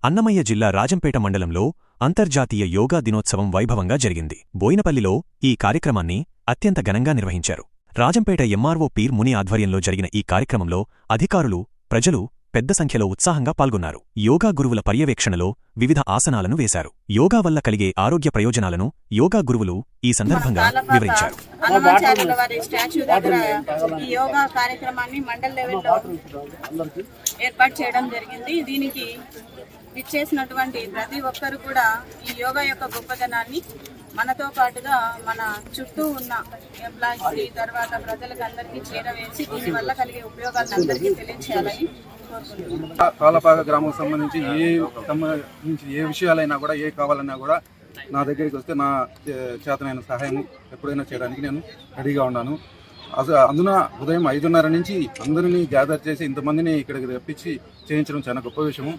అన్నమయ్య జిల్లా రాజంపేట మండలంలో అంతర్జాతీయ యోగా దినోత్సవం వైభవంగా జరిగింది. బోయినపల్లిలో ఈ కార్యక్రమాన్ని అత్యంత ఘనంగా నిర్వహించారు. రాజంపేట ఎంఆర్ఓ పీర్ ముని ఆధ్వర్యంలో జరిగిన ఈ కార్యక్రమంలో అధికారులు, ప్రజలు పెద్ద సంఖ్యలో ఉత్సాహంగా పాల్గొన్నారు. యోగా గురువుల పర్యవేక్షణలో వివిధ ఆసనాలను వేశారు. యోగా వల్ల కలిగే ఆరోగ్య ప్రయోజనాలను యోగా గురువులు ఈ సందర్భంగా వివరించారు. ఏర్పాటు చేయడం జరిగింది. దీనికి విచ్చేసినటువంటి ప్రతి ఒక్కరు కూడా ఈ యోగా యొక్క గొప్పతనాన్ని మనతో పాటుగా మన చుట్టూ ఉన్న ఎంప్లాయీస్కి, తర్వాత ప్రజలకు అందరికీ చేరవేసి దీనివల్ల కలిగే ఉపయోగాలను అందరికీ తెలియచేయాలని కోరుకుంటున్నాను. కాలపాక గ్రామం సంబంధించి ఏ విషయాలైనా కూడా, ఏ కావాలన్నా కూడా నా దగ్గరికి వస్తే నా చేతనైన సహాయం ఎప్పుడైనా చేయడానికి నేను రెడీగా ఉన్నాను. అందున ఉదయం 5:30 నుంచి అందరినీ గ్యాదర్ చేసి ఇంతమందిని ఇక్కడికి తెప్పించి చేయించడం చాలా గొప్ప విషయము.